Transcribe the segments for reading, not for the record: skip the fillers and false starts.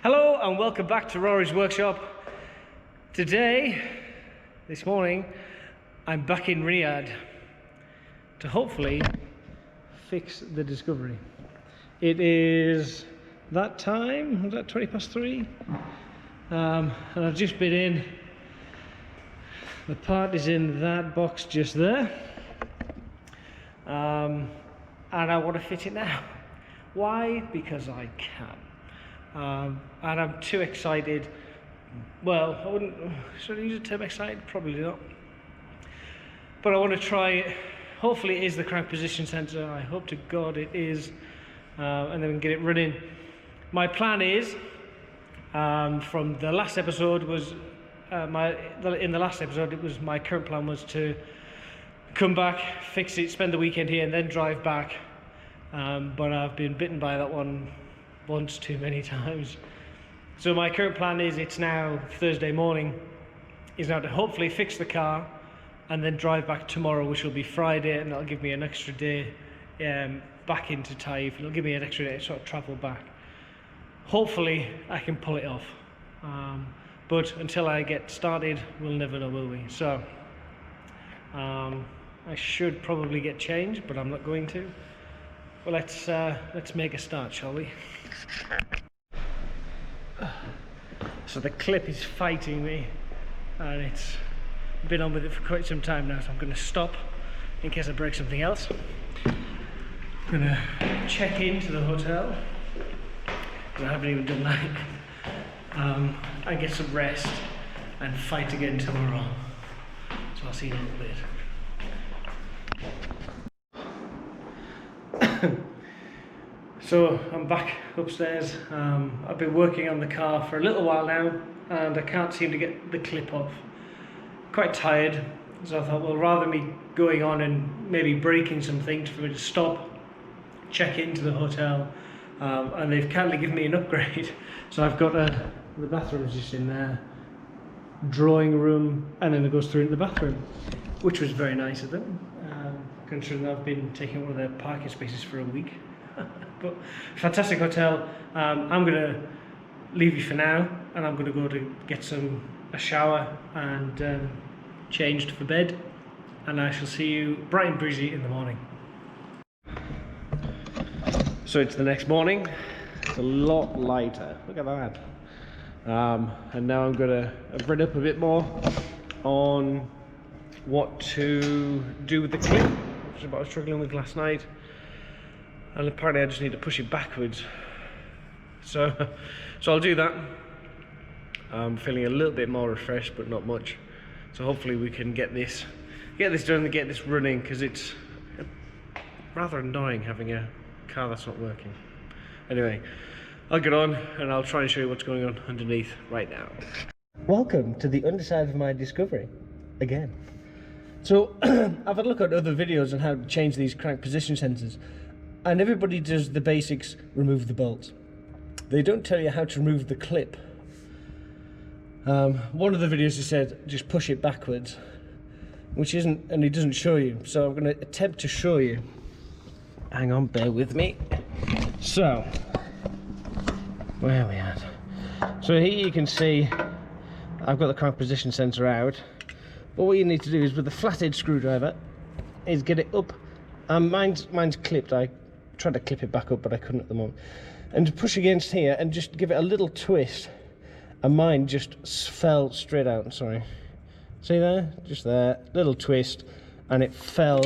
Hello and welcome back to Rorys workshop. This morning, I'm back in Riyadh to hopefully fix the Discovery. It is that time, was that 3:20? And I've just been in. The part is in that box just there. And I want to fit it now. Why? Because I can. And I'm too excited. Well, I wouldn't, should I use the term excited? Probably not. But I want to try it. Hopefully it is the crank position sensor. I hope to God it is. And then we can get it running. My plan is, from the last episode was, in the last episode it was my current plan was to come back, fix it, spend the weekend here and then drive back. But I've been bitten by that one once too many times. So my current plan is, it's now Thursday morning, is now to hopefully fix the car and then drive back tomorrow, which will be Friday, and that'll give me an extra day back into Taif. It'll give me an extra day to sort of travel back. Hopefully I can pull it off. But until I get started, we'll never know, will we? So I should probably get changed, but I'm not going to. Well, let's make a start, shall we? So the clip is fighting me, and it's been on with it for quite some time now, so I'm going to stop in case I break something else. I'm going to check into the hotel, because I haven't even done that, and get some rest and fight again tomorrow. So I'll see you in a little bit. So I'm back upstairs. I've been working on the car for a little while now and I can't seem to get the clip off. Quite tired, so I thought, well, rather than me going on and maybe breaking some things, for me to stop, check into the hotel, and they've kindly given me an upgrade. So I've got the bathroom's just in there, drawing room, and then it goes through into the bathroom, which was very nice of them, considering I've been taking one of their parking spaces for a week. But fantastic hotel. I'm going to leave you for now, and I'm going to go to get a shower and changed for bed, and I shall see you bright and breezy in the morning. So it's the next morning. It's a lot lighter. Look at that. And now I'm going to read up a bit more on what to do with the clip, which is what I was struggling with last night. And apparently I just need to push it backwards. So I'll do that. I'm feeling a little bit more refreshed, but not much. So hopefully we can get this done and get this running, because it's rather annoying having a car that's not working. Anyway, I'll get on and I'll try and show you what's going on underneath right now. Welcome to the underside of my Discovery, again. So I've had a look at other videos on how to change these crank position sensors. And everybody does the basics, remove the bolt. They don't tell you how to remove the clip. One of the videos he said, just push it backwards, which isn't, and it doesn't show you. So I'm going to attempt to show you. Hang on, bear with me. So, where are we at? So here you can see, I've got the crank position sensor out. But what you need to do is, with the flathead screwdriver, is get it up. Mine's clipped. I tried to clip it back up, but I couldn't at the moment. And to push against here and just give it a little twist, and mine just fell straight out. Sorry, see there, just there, little twist, and it fell.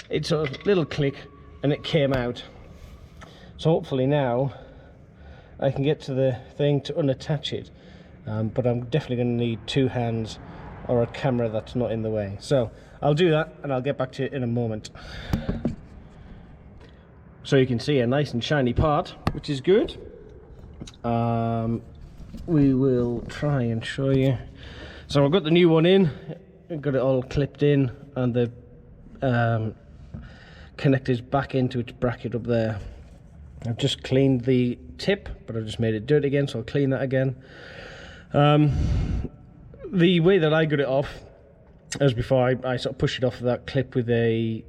It's a little click, and it came out. So hopefully now I can get to the thing to unattach it. But I'm definitely going to need two hands or a camera that's not in the way. So I'll do that, and I'll get back to it in a moment. So you can see a nice and shiny part, which is good. We will try and show you. So I've got the new one in, I've got it all clipped in, and the connectors back into its bracket up there. I've just cleaned the tip, but I've just made it dirty again, so I'll clean that again. The way that I got it off, as before, I sort of pushed it off of that clip with a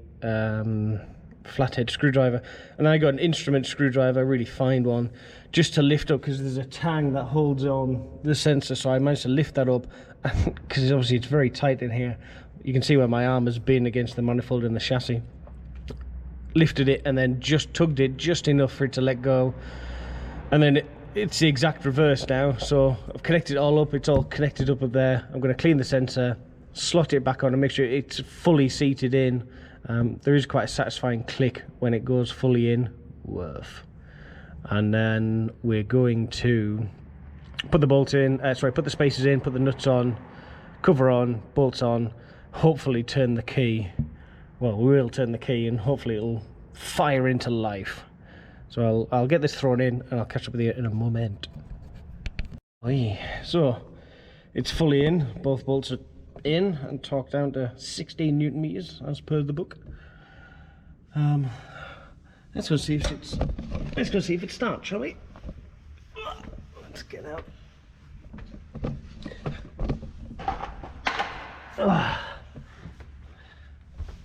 flathead screwdriver, and I got an instrument screwdriver, a really fine one, just to lift up, because there's a tang that holds on the sensor. So I managed to lift that up, because obviously it's very tight in here. You can see where my arm has been against the manifold in the chassis. Lifted it and then just tugged it just enough for it to let go, and then it's the exact reverse now. So I've connected it all up, it's all connected up there. I'm going to clean the sensor, slot it back on and make sure it's fully seated in. There is quite a satisfying click when it goes fully in. Woof. And then we're going to put the bolt in, put the spacers in, put the nuts on, cover on, bolts on, hopefully turn the key. Well, we will turn the key and hopefully it'll fire into life. So I'll get this thrown in and I'll catch up with you in a moment. So it's fully in, both bolts are in and torqued down to 16 Newton meters as per the book. Let's go see if it starts, shall we? Let's get out.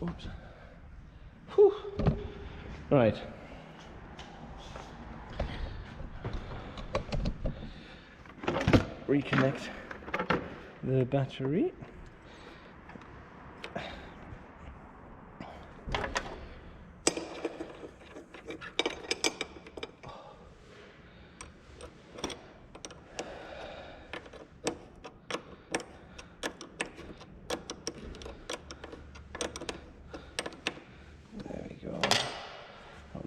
Oops. Whew. Right. Reconnect the battery.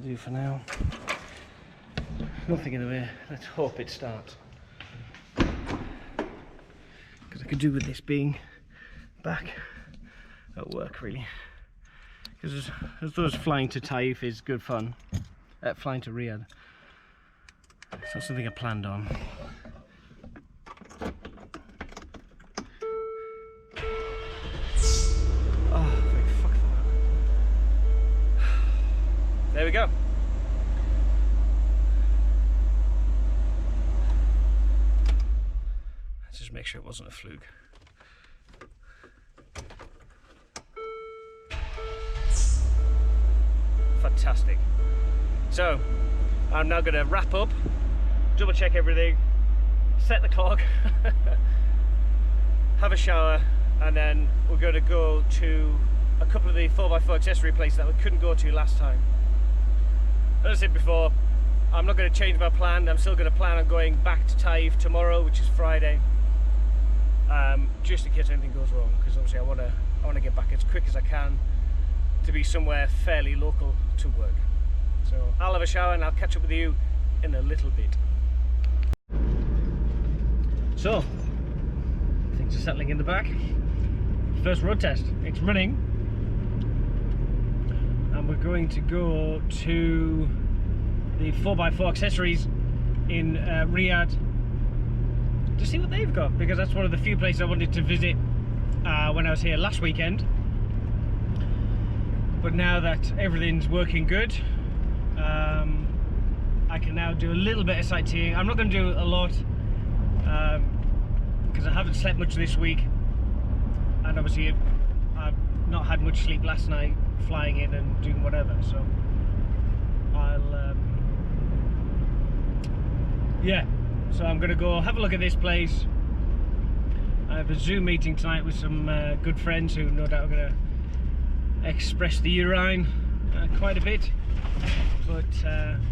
Do for now. Nothing in the way. Let's hope it starts. Because I could do with this being back at work, really. Because as those flying to Taif is good fun. Flying to Riyadh. It's not something I planned on. There we go. Let's just make sure it wasn't a fluke. Fantastic. So, I'm now going to wrap up, double check everything, set the clock, have a shower, and then we're going to go to a couple of the 4x4 accessory places that we couldn't go to last time. As I said before, I'm not going to change my plan. I'm still going to plan on going back to Taif tomorrow, which is Friday, just in case anything goes wrong, because obviously I want to get back as quick as I can to be somewhere fairly local to work. So I'll have a shower and I'll catch up with you in a little bit. So things are settling in the back. First road test, it's running. And we're going to go to the 4x4 accessories in Riyadh to see what they've got, because that's one of the few places I wanted to visit when I was here last weekend. But now that everything's working good, I can now do a little bit of sightseeing. I'm not going to do a lot because I haven't slept much this week, and obviously I've not had much sleep last night flying in and doing whatever, so so I'm gonna go have a look at this place. I have a Zoom meeting tonight with some good friends who no doubt are gonna express the urine quite a bit, but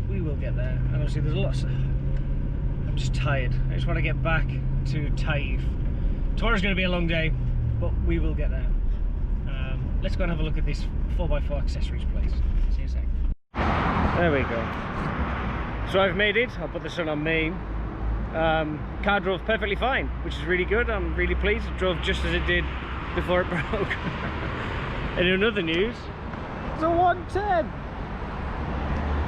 we will get there. And obviously there's lots of, I'm just tired. I just want to get back to Taif. Tomorrow's going to be a long day, but we will get there. Let's go and have a look at this 4x4 accessories place. See you in a sec. There we go. So I've made it. I'll put the sun on me. Car drove perfectly fine, which is really good. I'm really pleased. It drove just as it did before it broke. And in other news, it's a 110.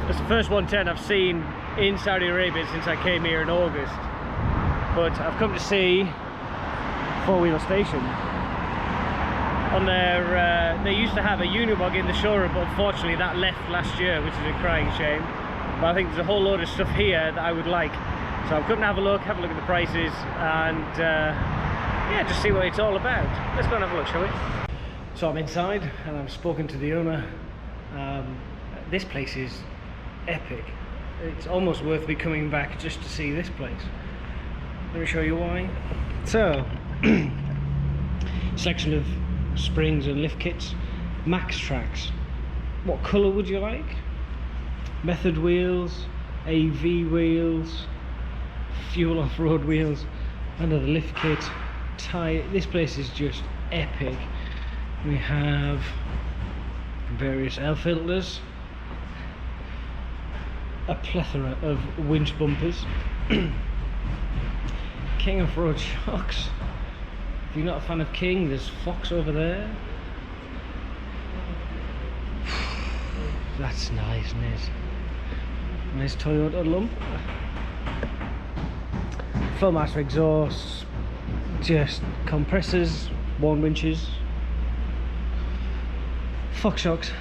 It's the first 110 I've seen in Saudi Arabia since I came here in August. But I've come to see Four Wheel Station. On their, they used to have a Unimog in the showroom, but unfortunately that left last year, which is a crying shame. But I think there's a whole load of stuff here that I would like. So I'm coming to have a look at the prices, and yeah, just see what it's all about. Let's go and have a look, shall we? So I'm inside and I've spoken to the owner. this place is epic. It's almost worth me coming back just to see this place. Let me show you why. So, section of springs and lift kits. Max tracks. What colour would you like? Method wheels, AV wheels, fuel off-road wheels, another lift kit, tyre. This place is just epic. We have various air filters, a plethora of winch bumpers, King off-road shocks. If you're not a fan of King, there's Fox over there. That's nice, isn't it? Nice Toyota lump. Flowmaster exhausts, just compressors, worn winches, Fox shocks.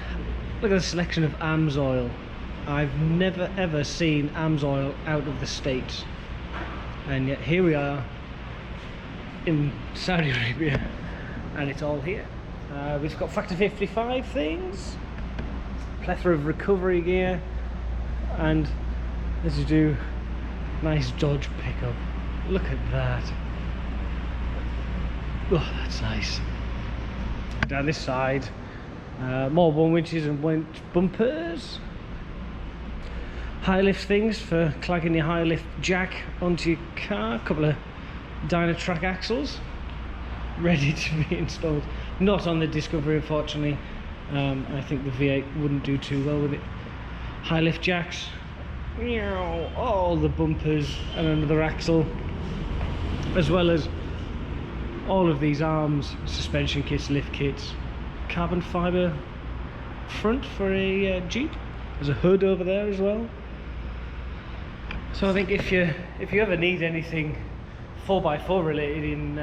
Look at the selection of AMSOIL. I've never ever seen AMSOIL out of the States, and yet here we are in Saudi Arabia and it's all here. We've got factor 55 things, plethora of recovery gear, and as you do, nice Dodge pickup. Look at that. Oh, that's nice. Down this side, more one winches and winch bumpers. High lift things for clagging your high lift jack onto your car. A couple of Dynatrack axles ready to be installed. Not on the Discovery, unfortunately. I think the V8 wouldn't do too well with it. High lift jacks, all the bumpers and another axle, as well as all of these arms, suspension kits, lift kits, carbon fibre front for a Jeep. There's a hood over there as well. So I think if you ever need anything 4x4 related in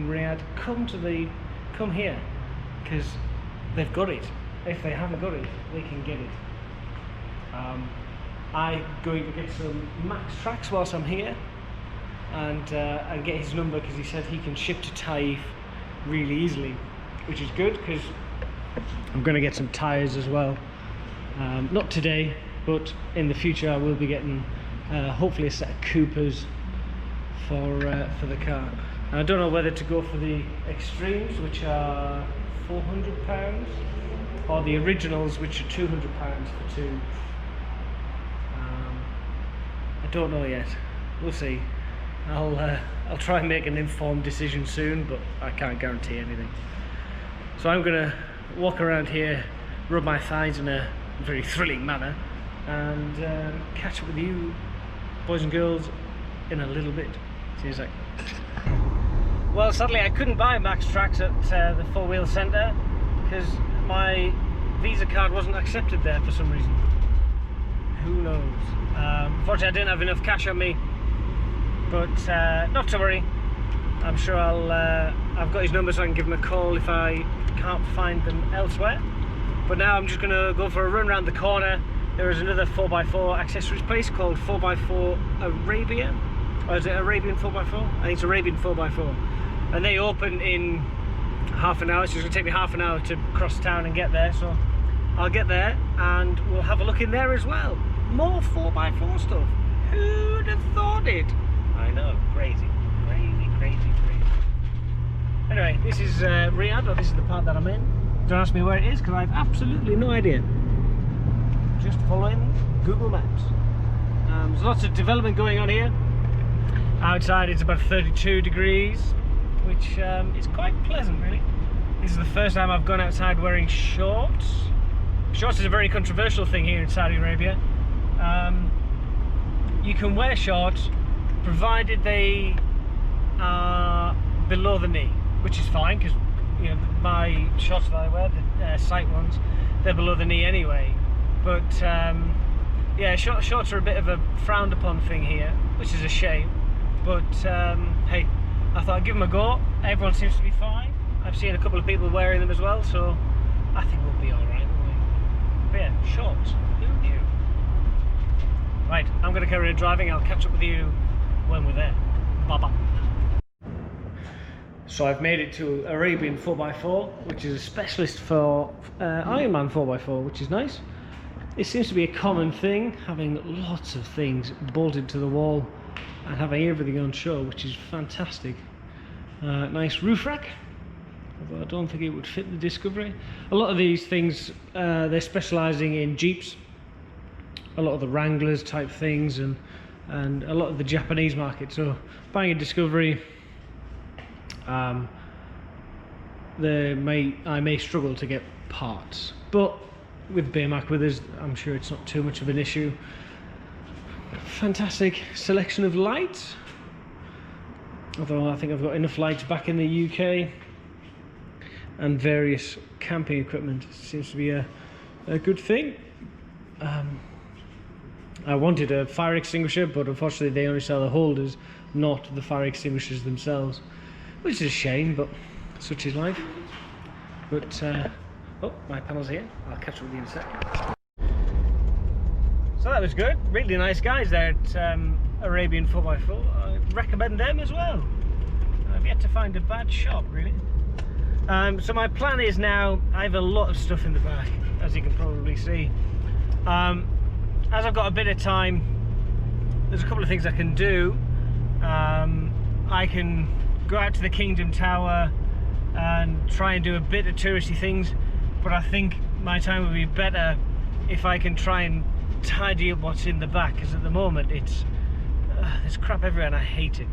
Riyadh, come here, because they've got it. If they haven't got it, they can get it. I'm going to get some Max tracks whilst I'm here, and get his number, because he said he can ship to Taif really easily, which is good, because I'm going to get some tyres as well. Not today, but in the future I will be getting hopefully a set of Coopers for the car. And I don't know whether to go for the extremes, which are £400, or the originals, which are £200 for two. I don't know yet. We'll see. I'll try and make an informed decision soon, but I can't guarantee anything. So I'm gonna walk around here, rub my thighs in a very thrilling manner, and catch up with you boys and girls in a little bit. See you in a sec. Well, sadly I couldn't buy Max tracks at the Four Wheel Centre because my Visa card wasn't accepted there for some reason. Who knows? Unfortunately I didn't have enough cash on me, but not to worry. I'm sure I've got his number, so I can give him a call if I can't find them elsewhere. But now I'm just going to go for a run around the corner. There is another 4x4 accessories place called 4x4 Arabia. Or is it Arabian 4x4? I think it's Arabian 4x4. And they open in half an hour, so it's going to take me half an hour to cross town and get there. So I'll get there and we'll have a look in there as well. More 4x4 stuff. Who'd have thought it? I know, crazy. Anyway, this is Riyadh, or this is the part that I'm in. Don't ask me where it is, because I have absolutely no idea. Just following Google Maps. There's lots of development going on here. Outside it's about 32 degrees, which is quite pleasant, really. This is the first time I've gone outside wearing shorts. Shorts is a very controversial thing here in Saudi Arabia. You can wear shorts provided they are below the knee, which is fine, because you know my shorts that I wear, the sight ones, they're below the knee anyway. But yeah, shorts are a bit of a frowned upon thing here, which is a shame. But hey, I thought I'd give them a go. Everyone seems to be fine. I've seen a couple of people wearing them as well, so I think we'll be alright, won't we? But yeah, shorts, who knew? Right, I'm going to carry on driving. I'll catch up with you when we're there. Bye bye. So I've made it to Arabian 4x4, which is a specialist for Ironman 4x4, which is nice. It seems to be a common thing, having lots of things bolted to the wall and having everything on show, which is fantastic. Nice roof rack, although I don't think it would fit the Discovery. A lot of these things, they're specialising in Jeeps, a lot of the Wranglers type things, and a lot of the Japanese market. So buying a Discovery, I may struggle to get parts, but with Baymac with us, I'm sure it's not too much of an issue. Fantastic selection of lights, although I think I've got enough lights back in the UK, and various camping equipment. Seems to be a good thing. I wanted a fire extinguisher, but unfortunately they only sell the holders, not the fire extinguishers themselves, which is a shame, but such is life. But oh, my panel's here. I'll catch up with you in a sec. So that was good. Really nice guys there at Arabian 4x4. I recommend them as well. I've yet to find a bad shop, really. So my plan is now, I have a lot of stuff in the back, as you can probably see. As I've got a bit of time, there's a couple of things I can do. I can go out to the Kingdom Tower and try and do a bit of touristy things, but I think my time would be better if I can try and tidy up what's in the back, because at the moment there's crap everywhere and I hate it.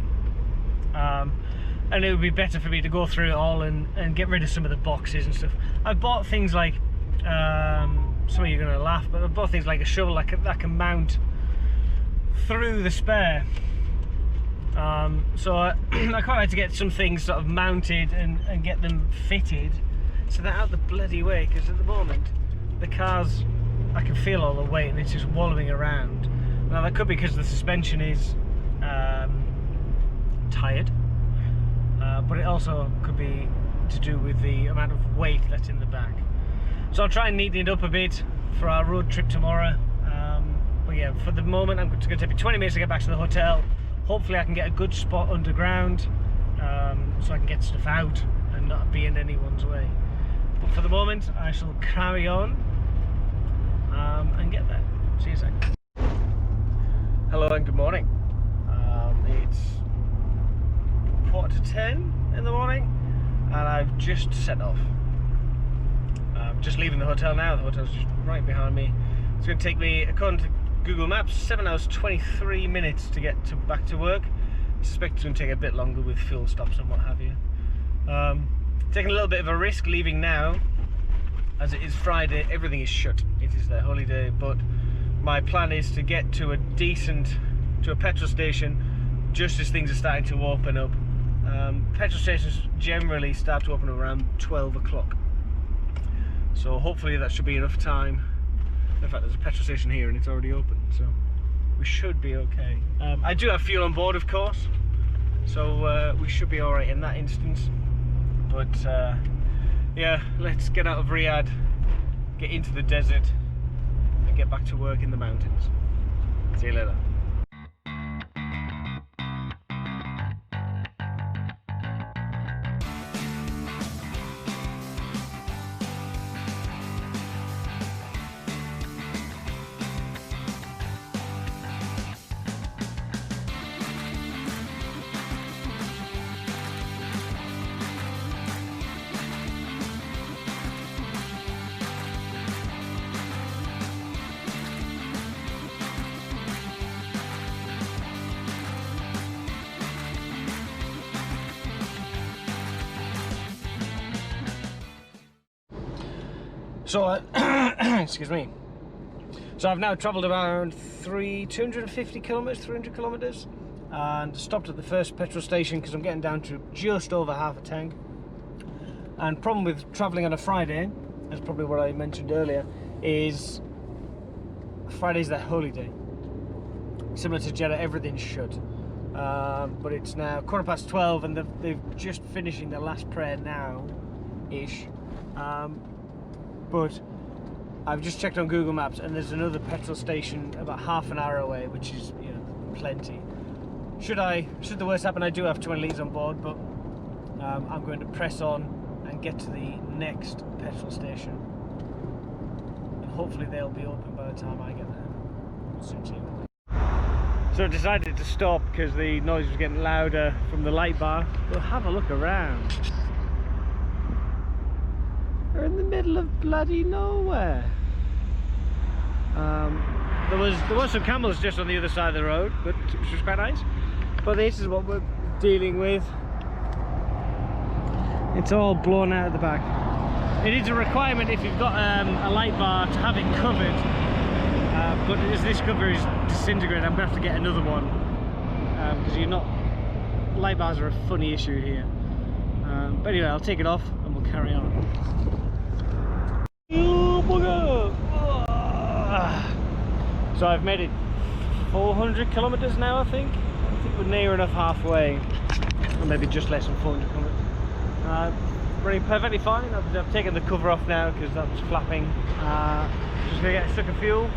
And it would be better for me to go through it all and get rid of some of the boxes and stuff. I've bought things like, some of you are going to laugh, but I've bought things like a shovel that can mount through the spare. So I quite like to get some things sort of mounted and get them fitted so they're out the bloody way, because at the moment the cars, I can feel all the weight and it's just wallowing around. Now that could be because the suspension is tired, but it also could be to do with the amount of weight that's in the back. So I'll try and neaten it up a bit for our road trip tomorrow. But yeah, for the moment it's going to take me 20 minutes to get back to the hotel. Hopefully I can get a good spot underground, so I can get stuff out and not be in anyone's way. But for the moment I shall carry on and get there. See you soon. Hello and good morning. It's 9:45 in the morning and I've just set off. Just leaving the hotel now. The hotel's just right behind me. It's going to take me, according to Google Maps, 7 hours 23 minutes to get back to work. I suspect it's going to take a bit longer with fuel stops and what have you. Taking a little bit of a risk leaving now, as it is Friday. Everything is shut. It is their holiday, but my plan is to get to a petrol station just as things are starting to open up. Petrol stations generally start to open around 12 o'clock. So hopefully that should be enough time. In fact, there's a petrol station here and it's already open, so we should be okay. I do have fuel on board, of course, so we should be alright in that instance. But yeah, let's get out of Riyadh, get into the desert and get back to work in the mountains. See you later. So, excuse me. So I've now travelled around 250 kilometres, 300 kilometres, and stopped at the first petrol station because I'm getting down to just over half a tank. And problem with travelling on a Friday, that's probably what I mentioned earlier, is Friday's their holy day. Similar to Jeddah, everything's shut. But it's now 12:15 and they've just finishing their last prayer now-ish. But I've just checked on Google Maps and there's another petrol station about half an hour away, which is, you know, plenty. Should the worst happen, I do have 20 litres on board, but I'm going to press on and get to the next petrol station. And hopefully they'll be open by the time I get there. So I decided to stop because the noise was getting louder from the light bar. We'll have a look around. We're in the middle of bloody nowhere. There was some camels just on the other side of the road, which was quite nice. But this is what we're dealing with. It's all blown out of the back. It is a requirement if you've got a light bar to have it covered. But as this cover is disintegrating, I'm going to have to get another one. Because light bars are a funny issue here. But anyway, I'll take it off and we'll carry on. So I've made it 400 kilometers now, I think. I think we're near enough halfway. Or maybe just less than 400 kilometers. Running perfectly fine. I've taken the cover off now because that was flapping. Just going to get a suck of fuel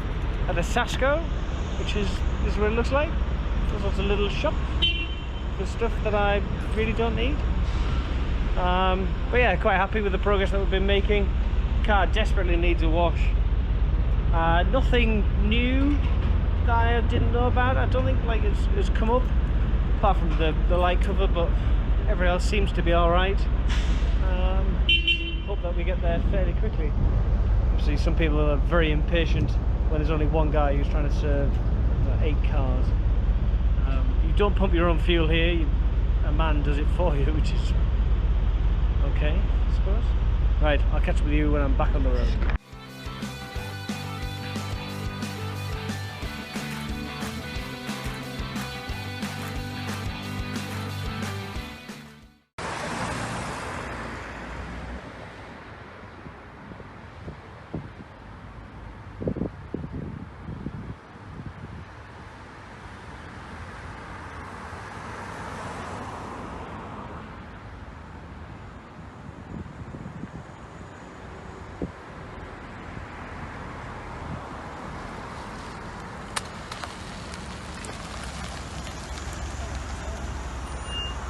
at the Sasco, which is what it looks like. There's lots of little shops for stuff that I really don't need. But yeah, quite happy with the progress that we've been making. Car desperately needs a wash. Nothing new that I didn't know about. I don't think it's come up, apart from the light cover, but everything else seems to be alright. Hope that we get there fairly quickly. Obviously some people are very impatient when there's only one guy who's trying to serve 8 cars. You don't pump your own fuel here, a man does it for you, which is okay, I suppose. Right, I'll catch up with you when I'm back on the road.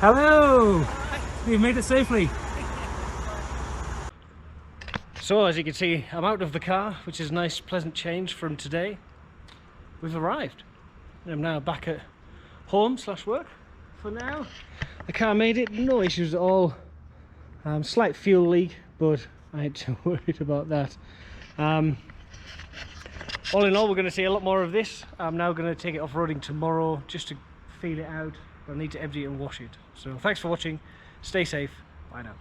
Hello! We've made it safely. So as you can see, I'm out of the car, which is a nice pleasant change from today. We've arrived. I'm now back at home / work for now. The car made it, no issues at all. Slight fuel leak, but I ain't too worried about that. All in all, we're going to see a lot more of this. I'm now going to take it off-roading tomorrow just to feel it out. I need to empty it and wash it. So thanks for watching, stay safe, bye now.